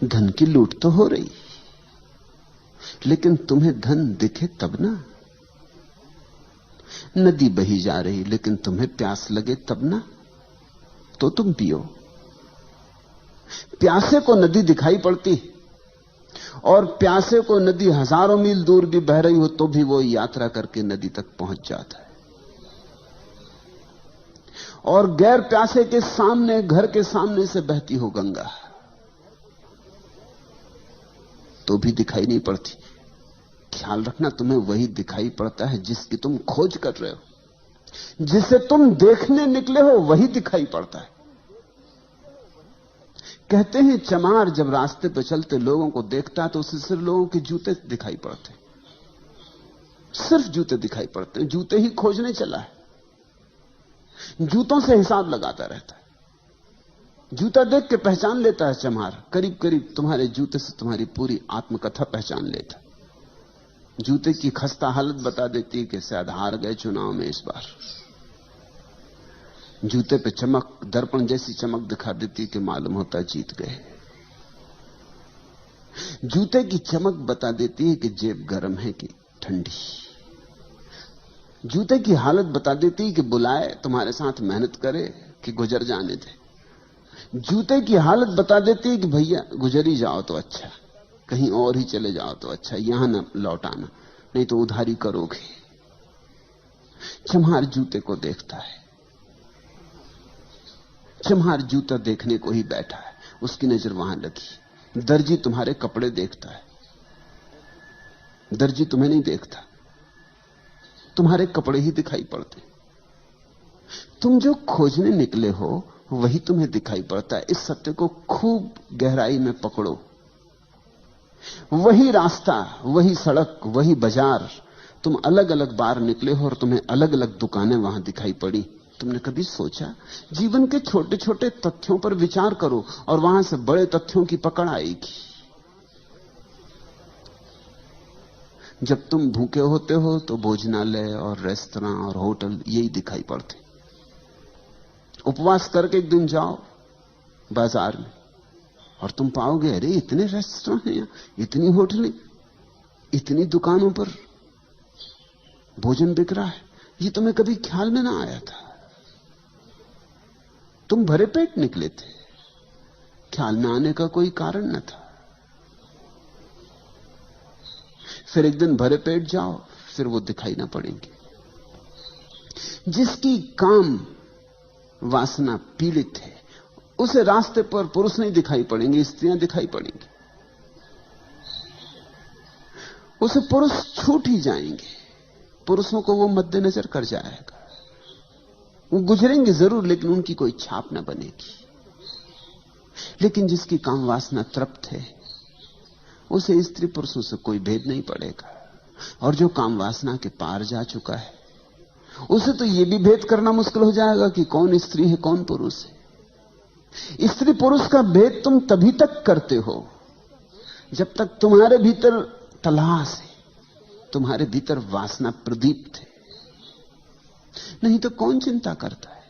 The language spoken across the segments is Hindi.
धन की लूट तो हो रही, लेकिन तुम्हें धन दिखे तब ना। नदी बही जा रही लेकिन तुम्हें प्यास लगे तब ना, तो तुम पियो। प्यासे को नदी दिखाई पड़ती, और प्यासे को नदी हजारों मील दूर भी बह रही हो तो भी वो यात्रा करके नदी तक पहुंच जाता है। और गैर प्यासे के सामने, घर के सामने से बहती हो गंगा, तो भी दिखाई नहीं पड़ती। ख्याल रखना, तुम्हें वही दिखाई पड़ता है जिसकी तुम खोज कर रहे हो। जिसे तुम देखने निकले हो वही दिखाई पड़ता है। कहते हैं चमार जब रास्ते पर चलते लोगों को देखता है तो उसे सिर्फ लोगों के जूते दिखाई पड़ते, सिर्फ जूते दिखाई पड़ते हैं। जूते ही खोजने चला है, जूतों से हिसाब लगाता रहता है। जूता देख के पहचान लेता है चमार, करीब करीब तुम्हारे जूते से तुम्हारी पूरी आत्मकथा पहचान लेता। जूते की खस्ता हालत बता देती है कि शायद हार गए चुनाव में इस बार। जूते पे चमक, दर्पण जैसी चमक दिखा देती कि मालूम होता जीत गए। जूते की चमक बता देती है कि जेब गर्म है कि ठंडी। जूते की हालत बता देती है कि बुलाए, तुम्हारे साथ मेहनत करे कि गुजर जाने दे। जूते की हालत बता देती है कि भैया गुजर ही जाओ तो अच्छा, कहीं और ही चले जाओ तो अच्छा, यहां ना लौटाना, नहीं तो उधारी करोगे। चम्हार जूते को देखता है। चम्हार जूता देखने को ही बैठा है, उसकी नजर वहां लगी। दर्जी तुम्हारे कपड़े देखता है, दर्जी तुम्हें नहीं देखता, तुम्हारे कपड़े ही दिखाई पड़ते। तुम जो खोजने निकले हो वही तुम्हें दिखाई पड़ता है। इस सत्य को खूब गहराई में पकड़ो। वही रास्ता, वही सड़क, वही बाजार, तुम अलग अलग बार निकले हो और तुम्हें अलग अलग दुकानें वहां दिखाई पड़ी। तुमने कभी सोचा? जीवन के छोटे छोटे तथ्यों पर विचार करो और वहां से बड़े तथ्यों की पकड़ आएगी। जब तुम भूखे होते हो तो भोजनालय और रेस्तरां और होटल यही दिखाई पड़ते। उपवास करके एक दिन जाओ बाजार में और तुम पाओगे अरे इतने रेस्तरां हैं यहां, इतनी होटलें, इतनी दुकानों पर भोजन बिक रहा है। ये तुम्हें कभी ख्याल में ना आया था। तुम भरे पेट निकले थे, ख्याल में आने का कोई कारण न था। फिर एक दिन भरे पेट जाओ, फिर वो दिखाई ना पड़ेंगे। जिसकी काम वासना पीड़ित है उसे रास्ते पर पुरुष नहीं दिखाई पड़ेंगे, स्त्रियां दिखाई पड़ेंगी। उसे पुरुष छूट ही जाएंगे, पुरुषों को वो मद्देनजर कर जाएगा। वो गुजरेंगे जरूर लेकिन उनकी कोई छाप ना बनेगी। लेकिन जिसकी काम वासना तृप्त है उसे स्त्री पुरुषों से कोई भेद नहीं पड़ेगा। और जो काम वासना के पार जा चुका है उसे तो यह भी भेद करना मुश्किल हो जाएगा कि कौन स्त्री है कौन पुरुष है। स्त्री पुरुष का भेद तुम तभी तक करते हो जब तक तुम्हारे भीतर तलाश है, तुम्हारे भीतर वासना प्रदीप्त है। नहीं तो कौन चिंता करता है?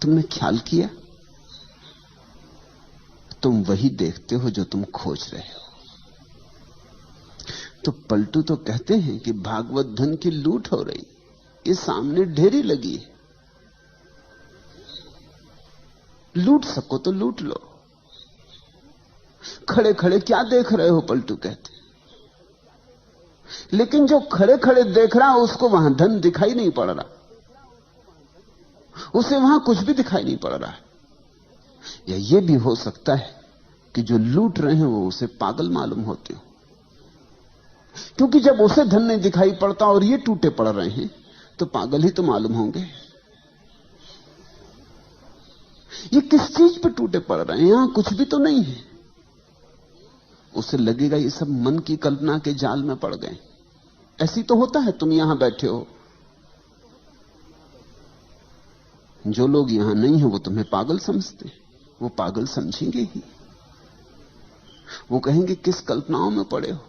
तुमने ख्याल किया? तुम वही देखते हो जो तुम खोज रहे हो। तो पलटू तो कहते हैं कि भागवत धन की लूट हो रही, ये सामने ढेरी लगी है, लूट सको तो लूट लो। खड़े खड़े क्या देख रहे हो? पलटू कहते। लेकिन जो खड़े खड़े देख रहा है उसको वहां धन दिखाई नहीं पड़ रहा, उसे वहां कुछ भी दिखाई नहीं पड़ रहा है। या यह भी हो सकता है कि जो लूट रहे हैं वो उसे पागल मालूम होते हो, क्योंकि जब उसे धन नहीं दिखाई पड़ता और ये टूटे पड़ रहे हैं तो पागल ही तो मालूम होंगे। ये किस चीज पर टूटे पड़ रहे हैं? यहां कुछ भी तो नहीं है। उसे लगेगा ये सब मन की कल्पना के जाल में पड़ गए। ऐसी तो होता है, तुम यहां बैठे हो, जो लोग यहां नहीं है वो तुम्हें पागल समझते हैं, वो पागल समझेंगे ही। वो कहेंगे किस कल्पनाओं में पड़े हो।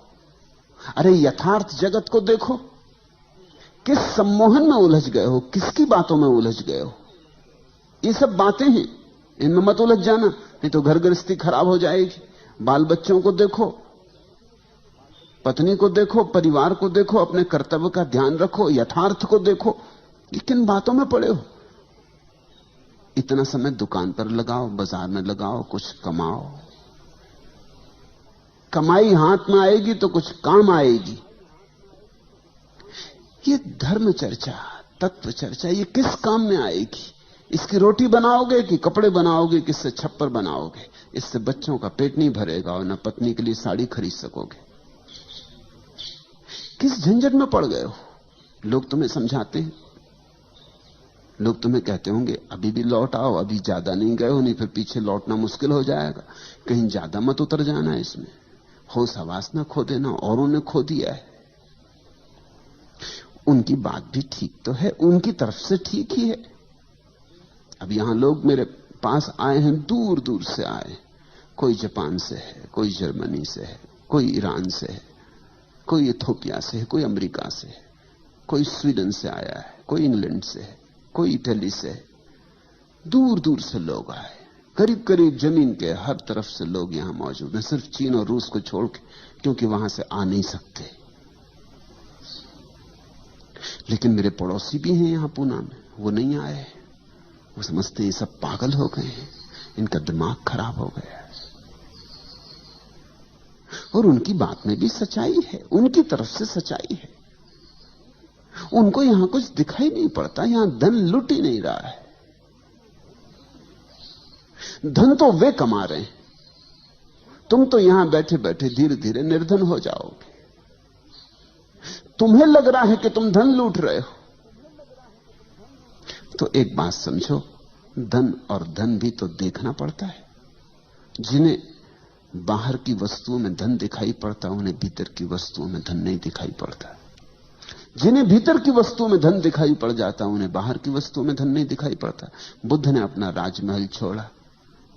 अरे यथार्थ जगत को देखो, किस सम्मोहन में उलझ गए हो, किसकी बातों में उलझ गए हो। ये सब बातें हैं, इनमें मत उलझ जाना, नहीं तो घर गृहस्थी खराब हो जाएगी। बाल बच्चों को देखो, पत्नी को देखो, परिवार को देखो, अपने कर्तव्य का ध्यान रखो, यथार्थ को देखो। ये किन बातों में पड़े हो? इतना समय दुकान पर लगाओ, बाजार में लगाओ, कुछ कमाओ। कमाई हाथ में आएगी तो कुछ काम आएगी। ये धर्म चर्चा, तत्व चर्चा, ये किस काम में आएगी? इसकी रोटी बनाओगे कि कपड़े बनाओगे, किससे छप्पर बनाओगे? इससे बच्चों का पेट नहीं भरेगा और न पत्नी के लिए साड़ी खरीद सकोगे। किस झंझट में पड़ गए हो? लोग तुम्हें समझाते हैं, लोग तुम्हें कहते होंगे अभी भी लौट आओ, अभी ज्यादा नहीं गए हो, नहीं फिर पीछे लौटना मुश्किल हो जाएगा, कहीं ज्यादा मत उतर जाना इसमें, होश हवास ना खो देना, औरों ने खो दिया है। उनकी बात भी ठीक तो है, उनकी तरफ से ठीक ही है। अब यहां लोग मेरे पास आए हैं, दूर दूर से आए, कोई जापान से है, कोई जर्मनी से है, कोई ईरान से है, कोई इथोपिया से है, कोई अमेरिका से है, कोई स्वीडन से आया है, कोई इंग्लैंड से है, कोई इटली से है। दूर दूर से लोग आए, करीब करीब जमीन के हर तरफ से लोग यहां मौजूद हैं, सिर्फ चीन और रूस को छोड़ के, क्योंकि वहां से आ नहीं सकते। लेकिन मेरे पड़ोसी भी हैं यहां पूना में, वो नहीं आए। वो समझते ये सब पागल हो गए हैं, इनका दिमाग खराब हो गया है। और उनकी बात में भी सच्चाई है, उनकी तरफ से सच्चाई है। उनको यहां कुछ दिखाई नहीं पड़ता, यहां धन लुट ही नहीं रहा है। धन तो वे कमा रहे हैं, तुम तो यहां बैठे बैठे धीरे धीरे निर्धन हो जाओगे। तुम्हें लग रहा है कि तुम धन लूट रहे हो। तो एक बात समझो, धन और धन भी तो देखना पड़ता है। जिन्हें बाहर की वस्तुओं में धन दिखाई पड़ता, उन्हें भीतर की वस्तुओं में धन नहीं दिखाई पड़ता। जिन्हें भीतर की वस्तुओं में धन दिखाई पड़ जाता, उन्हें बाहर की वस्तुओं में धन नहीं दिखाई पड़ता। बुद्ध ने अपना राजमहल छोड़ा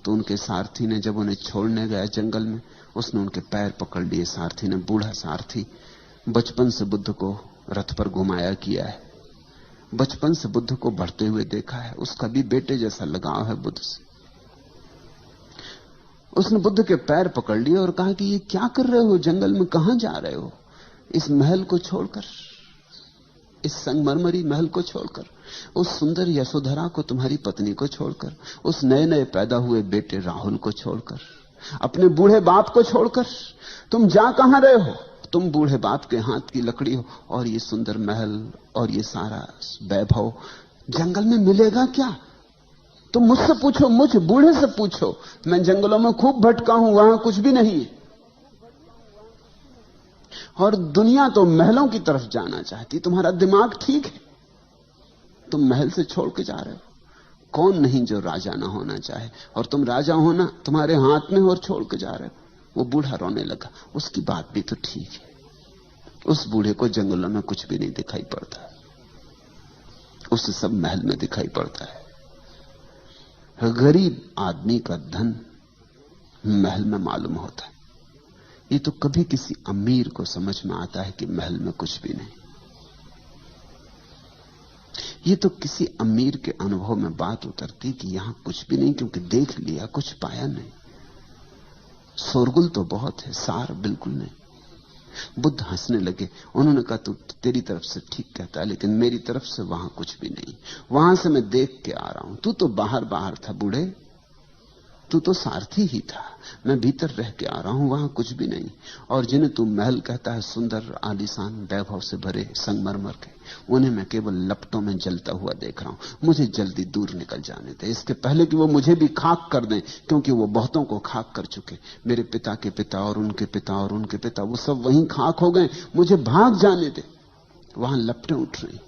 तो उनके सारथी ने, जब उन्हें छोड़ने गया जंगल में, उसने उनके पैर पकड़ लिए। सारथी ने, बूढ़ा सारथी, बचपन से बुद्ध को रथ पर घुमाया किया है, बचपन से बुद्ध को बढ़ते हुए देखा है, उसका भी बेटे जैसा लगाव है बुद्ध से। उसने बुद्ध के पैर पकड़ लिए और कहा कि ये क्या कर रहे हो, जंगल में कहां जा रहे हो? इस महल को छोड़कर, इस संगमरमरी महल को छोड़कर, उस सुंदर यशोधरा को, तुम्हारी पत्नी को छोड़कर, उस नए नए पैदा हुए बेटे राहुल को छोड़कर, अपने बूढ़े बाप को छोड़कर तुम जा कहां रहे हो? तुम बूढ़े बाप के हाथ की लकड़ी हो, और ये सुंदर महल और ये सारा वैभव जंगल में मिलेगा क्या? तुम मुझसे पूछो, मुझ बूढ़े से पूछो, मैं जंगलों में खूब भटका हूं, वहां कुछ भी नहीं है। और दुनिया तो महलों की तरफ जाना चाहती। तुम्हारा दिमाग ठीक है, तुम महल से छोड़ के जा रहे हो। कौन नहीं जो राजा ना होना चाहे, और तुम राजा होना तुम्हारे हाथ में और छोड़ के जा रहे हो। वो बूढ़ा रोने लगा। उसकी बात भी तो ठीक है। उस बूढ़े को जंगलों में कुछ भी नहीं दिखाई पड़ता, उसे सब महल में दिखाई पड़ता है। गरीब आदमी का धन महल में मालूम होता है। ये तो कभी किसी अमीर को समझ में आता है कि महल में कुछ भी नहीं। ये तो किसी अमीर के अनुभव में बात उतरती कि यहां कुछ भी नहीं, क्योंकि देख लिया, कुछ पाया नहीं। शोरगुल तो बहुत है, सार बिल्कुल नहीं। बुद्ध हंसने लगे। उन्होंने कहा, तू तेरी तरफ से ठीक कहता है, लेकिन मेरी तरफ से वहां कुछ भी नहीं। वहां से मैं देख के आ रहा हूं। तू तो बाहर बाहर था बूढ़े, तू तो सारथी ही था। मैं भीतर रह के आ रहा हूं, वहां कुछ भी नहीं। और जिन्हें तू महल कहता है, सुंदर आलीशान वैभव से भरे संगमरमर के, उन्हें मैं केवल लपटों में जलता हुआ देख रहा हूं। मुझे जल्दी दूर निकल जाने दे, इसके पहले कि वो मुझे भी खाक कर दें, क्योंकि वो बहुतों को खाक कर चुके। मेरे पिता के पिता और उनके पिता और उनके पिता, वो सब वहीं खाक हो गए। मुझे भाग जाने दे। वहां लपटें उठ रही।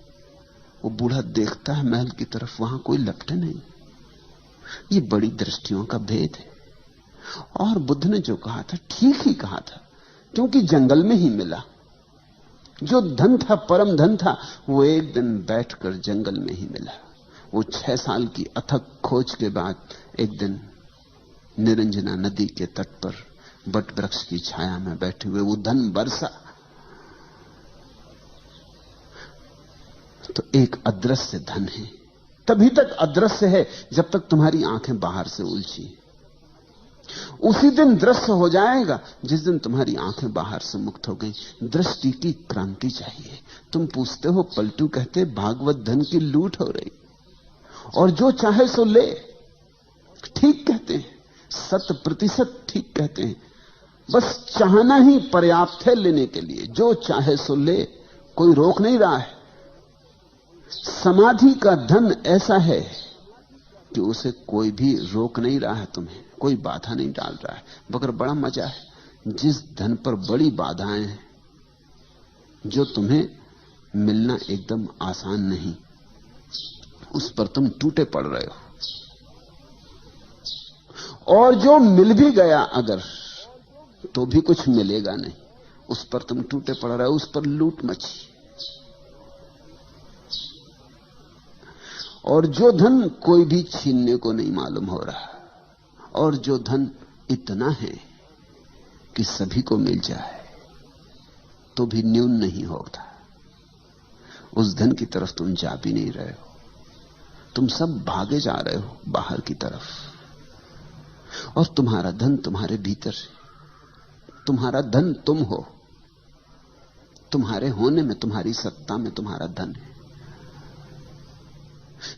वो बूढ़ा देखता है महल की तरफ, वहां कोई लपटें नहीं। ये बड़ी दृष्टियों का भेद है। और बुद्ध ने जो कहा था ठीक ही कहा था, क्योंकि जंगल में ही मिला। जो धन था, परम धन था, वो एक दिन बैठकर जंगल में ही मिला। वो 6 साल की अथक खोज के बाद एक दिन निरंजना नदी के तट पर बट वृक्ष की छाया में बैठे हुए वो धन बरसा। तो एक अदृश्य धन है, तभी तक अदृश्य है जब तक तुम्हारी आंखें बाहर से उलझी। उसी दिन दृश्य हो जाएगा जिस दिन तुम्हारी आंखें बाहर से मुक्त हो गई। दृष्टि की क्रांति चाहिए। तुम पूछते हो, पलटू कहते भागवत धन की लूट हो रही, और जो चाहे सो ले। ठीक कहते हैं, 100% ठीक कहते हैं। बस चाहना ही पर्याप्त है लेने के लिए। जो चाहे सो ले, कोई रोक नहीं रहा है। समाधि का धन ऐसा है कि उसे कोई भी रोक नहीं रहा है, तुम्हें कोई बाधा नहीं डाल रहा है। मगर बड़ा मजा है, जिस धन पर बड़ी बाधाएं हैं, जो तुम्हें मिलना एकदम आसान नहीं, उस पर तुम टूटे पड़ रहे हो। और जो मिल भी गया अगर, तो भी कुछ मिलेगा नहीं, उस पर तुम टूटे पड़ रहे हो, उस पर लूट मची। और जो धन कोई भी छीनने को नहीं मालूम हो रहा, और जो धन इतना है कि सभी को मिल जाए तो भी न्यून नहीं होता, उस धन की तरफ तुम जा भी नहीं रहे हो। तुम सब भागे जा रहे हो बाहर की तरफ, और तुम्हारा धन तुम्हारे भीतर है। तुम्हारा धन तुम हो। तुम्हारे होने में, तुम्हारी सत्ता में तुम्हारा धन है।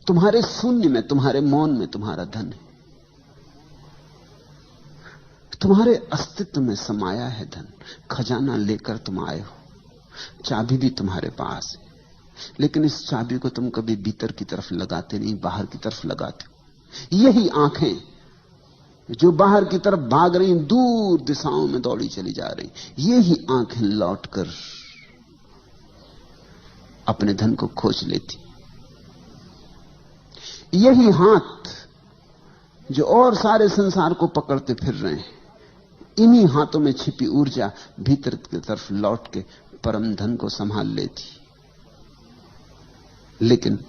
तुम्हारे शून्य में, तुम्हारे मौन में तुम्हारा धन है। तुम्हारे अस्तित्व में समाया है धन। खजाना लेकर तुम आए हो, चाबी भी तुम्हारे पास है, लेकिन इस चाबी को तुम कभी भीतर की तरफ लगाते नहीं, बाहर की तरफ लगाते हो। यही आंखें जो बाहर की तरफ भाग रही, दूर दिशाओं में दौड़ी चली जा रही, यही आंखें लौटकर अपने धन को खोज लेती। यही हाथ जो और सारे संसार को पकड़ते फिर रहे हैं, इन्हीं हाथों में छिपी ऊर्जा भीतर की तरफ लौट के परम धन को संभाल लेती। लेकिन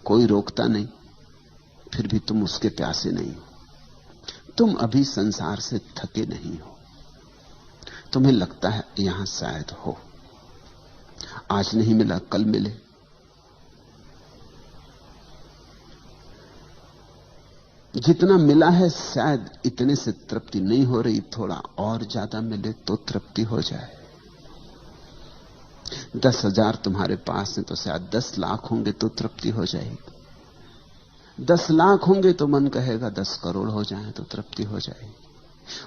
कोई रोकता नहीं, फिर भी तुम उसके प्यासे नहीं हो। तुम अभी संसार से थके नहीं हो। तुम्हें लगता है यहां शायद हो, आज नहीं मिला कल मिले। जितना मिला है शायद इतने से तृप्ति नहीं हो रही, थोड़ा और ज्यादा मिले तो तृप्ति हो जाए। 10,000 तुम्हारे पास है तो शायद 10 लाख होंगे तो तृप्ति हो जाएगी। 10 लाख होंगे तो मन कहेगा 10 करोड़ हो जाए तो तृप्ति हो जाएगी।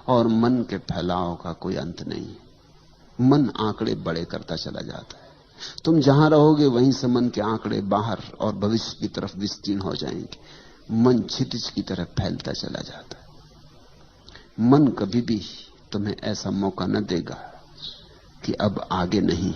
और मन के फैलाव का कोई अंत नहीं। मन आंकड़े बड़े करता चला जाता है। तुम जहां रहोगे वहीं से मन के आंकड़े बाहर और भविष्य की तरफ विस्तीर्ण हो जाएंगे। मन क्षितिज की तरह फैलता चला जाता है। मन कभी भी तुम्हें ऐसा मौका न देगा कि अब आगे नहीं।